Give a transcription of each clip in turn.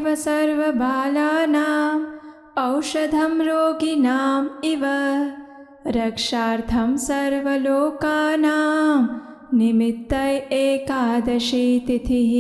एव सर्वबालानाम् औषधं रोगिणाम् इव रक्षार्थं सर्वलोकानां निमित्तय एकादशी तिथिः।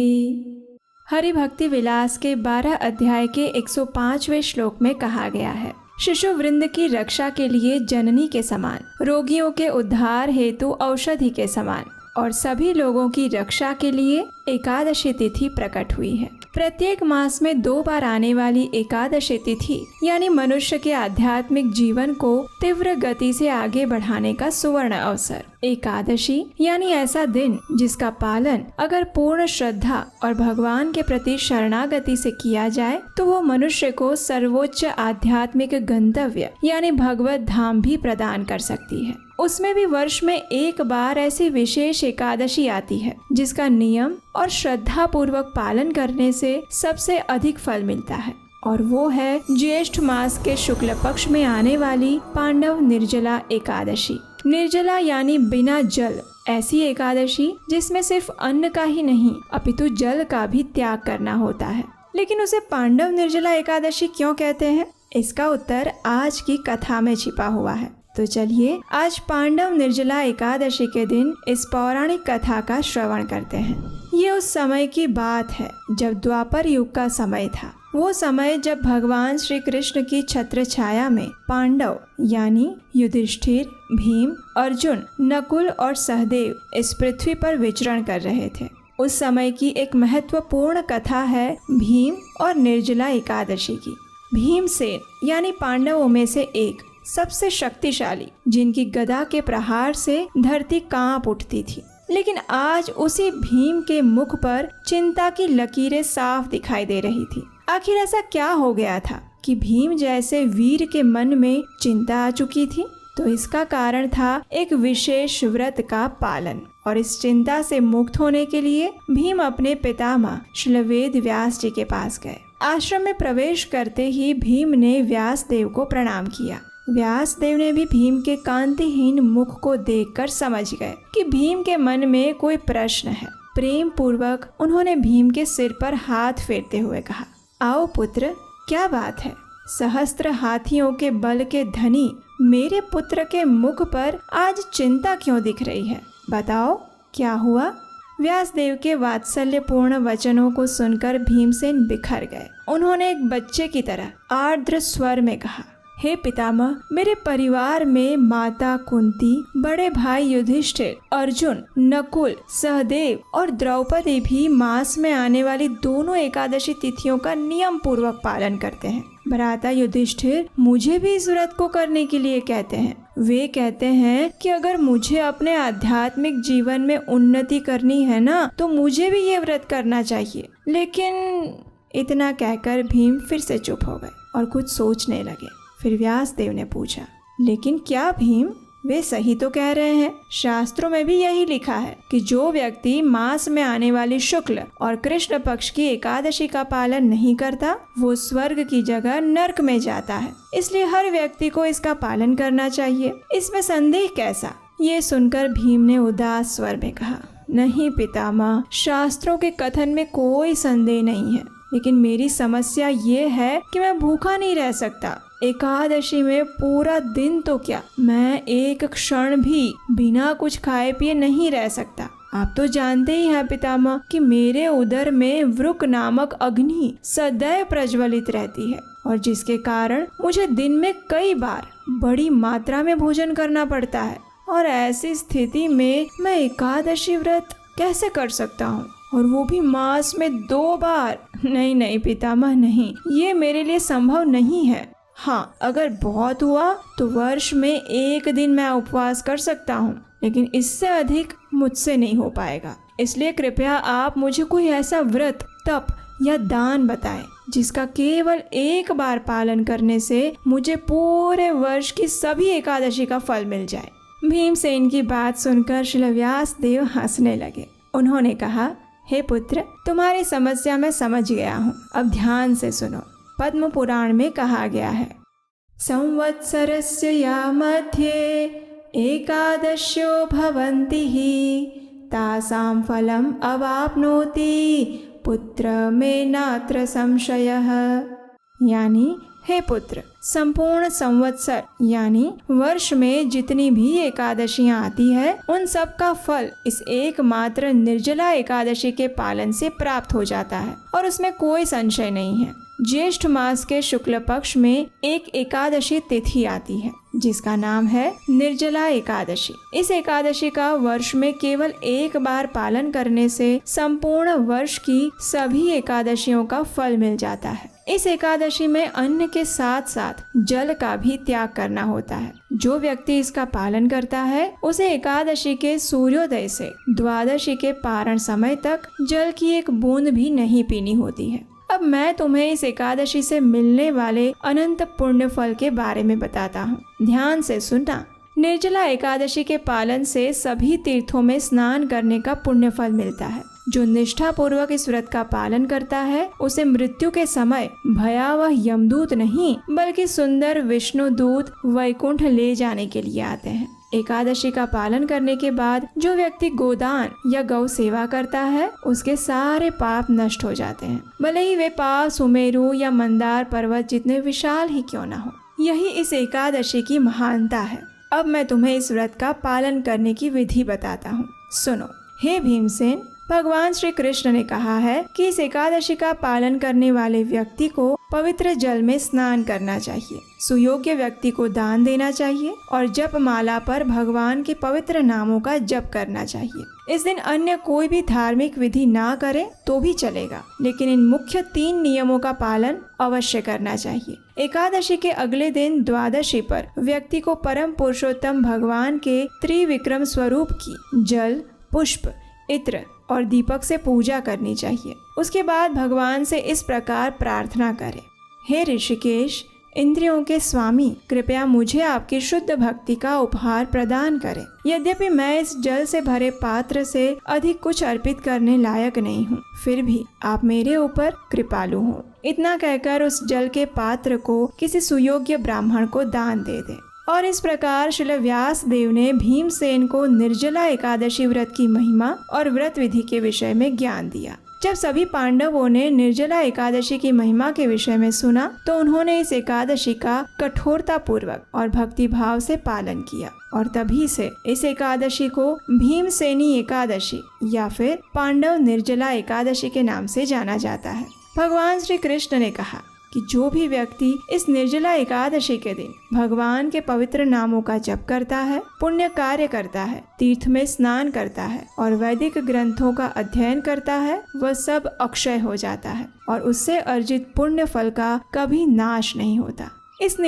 हरि भक्ति विलास के 12 अध्याय के 105वें श्लोक में कहा गया है, शिशु वृंद की रक्षा के लिए जननी के समान, रोगियों के उद्धार हेतु औषधि के समान और सभी लोगों की रक्षा के लिए एकादशी तिथि प्रकट हुई है। प्रत्येक मास में 2 बार आने वाली एकादशी तिथि यानी मनुष्य के आध्यात्मिक जीवन को तीव्र गति से आगे बढ़ाने का सुवर्ण अवसर। एकादशी यानी ऐसा दिन जिसका पालन अगर पूर्ण श्रद्धा और भगवान के प्रति शरणागति से किया जाए तो वो मनुष्य को सर्वोच्च आध्यात्मिक गंतव्य यानी भगवत धाम भी प्रदान कर सकती है। उसमें भी वर्ष में 1 बार ऐसी विशेष एकादशी आती है जिसका नियम और श्रद्धा पूर्वक पालन करने से सबसे अधिक फल मिलता है, और वो है ज्येष्ठ मास के शुक्ल पक्ष में आने वाली पांडव निर्जला एकादशी। निर्जला यानी बिना जल, ऐसी एकादशी जिसमें सिर्फ अन्न का ही नहीं अपितु जल का भी त्याग करना होता है। लेकिन उसे पांडव निर्जला एकादशी क्यों कहते हैं, इसका उत्तर आज की कथा में छिपा हुआ है। तो चलिए आज पांडव निर्जला एकादशी के दिन इस पौराणिक कथा का श्रवण करते हैं। ये उस समय की बात है जब द्वापर युग का समय था। वो समय जब भगवान श्री कृष्ण की छत्र छाया में पांडव यानी युधिष्ठिर, भीम, अर्जुन, नकुल और सहदेव इस पृथ्वी पर विचरण कर रहे थे। उस समय की एक महत्वपूर्ण कथा है भीम और निर्जला एकादशी की। भीमसेन यानी पांडवों में से एक सबसे शक्तिशाली, जिनकी गदा के प्रहार से धरती कांप उठती थी। लेकिन आज उसी भीम के मुख पर चिंता की लकीरें साफ दिखाई दे रही थी। आखिर ऐसा क्या हो गया था कि भीम जैसे वीर के मन में चिंता आ चुकी थी? तो इसका कारण था एक विशेष व्रत का पालन, और इस चिंता से मुक्त होने के लिए भीम अपने पितामह श्री वेद व्यास जी के पास गए। आश्रम में प्रवेश करते ही भीम ने व्यास देव को प्रणाम किया। व्यास देव ने भी भीम के कांतिहीन मुख को देखकर समझ गए कि भीम के मन में कोई प्रश्न है। प्रेम पूर्वक उन्होंने भीम के सिर पर हाथ फेरते हुए कहा, आओ पुत्र, क्या बात है? सहस्त्र हाथियों के बल के धनी मेरे पुत्र के मुख पर आज चिंता क्यों दिख रही है? बताओ क्या हुआ? व्यासदेव के वात्सल्यपूर्ण वचनों को सुनकर भीमसेन बिखर गए। उन्होंने एक बच्चे की तरह आर्द्र स्वर में कहा, हे पितामह, मेरे परिवार में माता कुंती, बड़े भाई युधिष्ठिर, अर्जुन, नकुल, सहदेव और द्रौपदी भी मास में आने वाली दोनों एकादशी तिथियों का नियम पूर्वक पालन करते हैं। भ्राता युधिष्ठिर मुझे भी इस व्रत को करने के लिए कहते हैं। वे कहते हैं कि अगर मुझे अपने आध्यात्मिक जीवन में उन्नति करनी है ना, तो मुझे भी ये व्रत करना चाहिए। लेकिन इतना कहकर भीम फिर से चुप हो गए और कुछ सोचने लगे। फिर व्यासदेव ने पूछा, लेकिन क्या भीम, वे सही तो कह रहे हैं? शास्त्रों में भी यही लिखा है कि जो व्यक्ति मास में आने वाली शुक्ल और कृष्ण पक्ष की एकादशी का पालन नहीं करता, वो स्वर्ग की जगह नरक में जाता है। इसलिए हर व्यक्ति को इसका पालन करना चाहिए। इसमें संदेह कैसा? ये सुनकर भीम ने उदास स्वर में कहा, नहीं पितामह, शास्त्रों के कथन में कोई संदेह नहीं है, लेकिन मेरी समस्या ये है कि मैं भूखा नहीं रह सकता। एकादशी में पूरा दिन तो क्या, मैं एक क्षण भी बिना कुछ खाए पिए नहीं रह सकता। आप तो जानते ही हैं पितामह कि मेरे उदर में वृक नामक अग्नि सदैव प्रज्वलित रहती है, और जिसके कारण मुझे दिन में कई बार बड़ी मात्रा में भोजन करना पड़ता है। और ऐसी स्थिति में मैं एकादशी व्रत कैसे कर सकता हूँ, और वो भी मास में 2 बार? नहीं नहीं पितामह, नहीं, ये मेरे लिए संभव नहीं है। हाँ, अगर बहुत हुआ तो वर्ष में 1 दिन मैं उपवास कर सकता हूँ, लेकिन इससे अधिक मुझसे नहीं हो पाएगा। इसलिए कृपया आप मुझे कोई ऐसा व्रत, तप या दान बताएं जिसका केवल 1 बार पालन करने से मुझे पूरे वर्ष की सभी एकादशी का फल मिल जाए। भीमसेन की बात सुनकर श्री व्यासदेव हंसने लगे। उन्होंने कहा, हे पुत्र, तुम्हारी समस्या मैं समझ गया हूँ। अब ध्यान से सुनो। पद्म पुराण में कहा गया है, संवत्सरस्य या मध्ये एकादश्यो भवन्ति हि तासां फलम् अवाप्नोति पुत्र मे नात्र संशयः। यानी हे पुत्र, संपूर्ण संवत्सर यानी वर्ष में जितनी भी एकादशियां आती है उन सब का फल इस एकमात्र निर्जला एकादशी के पालन से प्राप्त हो जाता है और उसमें कोई संशय नहीं है। ज्येष्ठ मास के शुक्ल पक्ष में एक एकादशी तिथि आती है जिसका नाम है निर्जला एकादशी। इस एकादशी का वर्ष में केवल एक बार पालन करने से संपूर्ण वर्ष की सभी एकादशियों का फल मिल जाता है। इस एकादशी में अन्न के साथ साथ जल का भी त्याग करना होता है। जो व्यक्ति इसका पालन करता है उसे एकादशी के सूर्योदय से द्वादशी के पारण समय तक जल की एक बूंद भी नहीं पीनी होती है। अब मैं तुम्हें इस एकादशी से मिलने वाले अनंत पुण्य फल के बारे में बताता हूँ। ध्यान से सुनना। निर्जला एकादशी के पालन से सभी तीर्थों में स्नान करने का पुण्य फल मिलता है। जो निष्ठा पूर्वक इस व्रत का पालन करता है उसे मृत्यु के समय भयावह यमदूत नहीं बल्कि सुंदर विष्णु दूत वैकुंठ ले जाने के लिए आते हैं। एकादशी का पालन करने के बाद जो व्यक्ति गोदान या गौ सेवा करता है उसके सारे पाप नष्ट हो जाते हैं, भले ही वे पाप सुमेरु या मंदार पर्वत जितने विशाल ही क्यों न हो। यही इस एकादशी की महानता है। अब मैं तुम्हें इस व्रत का पालन करने की विधि बताता हूँ। सुनो। हे भीमसेन, भगवान श्री कृष्ण ने कहा है कि इस एकादशी का पालन करने वाले व्यक्ति को पवित्र जल में स्नान करना चाहिए, सुयोग्य व्यक्ति को दान देना चाहिए और जप माला पर भगवान के पवित्र नामों का जप करना चाहिए। इस दिन अन्य कोई भी धार्मिक विधि ना करे तो भी चलेगा, लेकिन इन मुख्य 3 नियमों का पालन अवश्य करना चाहिए। एकादशी के अगले दिन द्वादशी पर व्यक्ति को परम पुरुषोत्तम भगवान के त्रिविक्रम स्वरूप की जल, पुष्प, इत्र और दीपक से पूजा करनी चाहिए। उसके बाद भगवान से इस प्रकार प्रार्थना करें। हे ऋषिकेश, इंद्रियों के स्वामी, कृपया मुझे आपकी शुद्ध भक्ति का उपहार प्रदान करें। यद्यपि मैं इस जल से भरे पात्र से अधिक कुछ अर्पित करने लायक नहीं हूँ, फिर भी आप मेरे ऊपर कृपालु हो। इतना कहकर उस जल के पात्र को किसी सुयोग्य ब्राह्मण को दान दे दें। और इस प्रकार श्रील व्यास देव ने भीमसेन को निर्जला एकादशी व्रत की महिमा और व्रत विधि के विषय में ज्ञान दिया। जब सभी पांडवों ने निर्जला एकादशी की महिमा के विषय में सुना तो उन्होंने इस एकादशी का कठोरता पूर्वक और भक्ति भाव से पालन किया और तभी से इस एकादशी को भीमसेनी एकादशी या फिर पांडव निर्जला एकादशी के नाम से जाना जाता है। भगवान श्री कृष्ण ने कहा कि जो भी व्यक्ति इस निर्जला एकादशी के दिन भगवान के पवित्र नामों का जप करता है, पुण्य कार्य करता है, तीर्थ में स्नान करता है और वैदिक ग्रंथों का अध्ययन करता है, वह सब अक्षय हो जाता है और उससे अर्जित पुण्य फल का कभी नाश नहीं होता। इस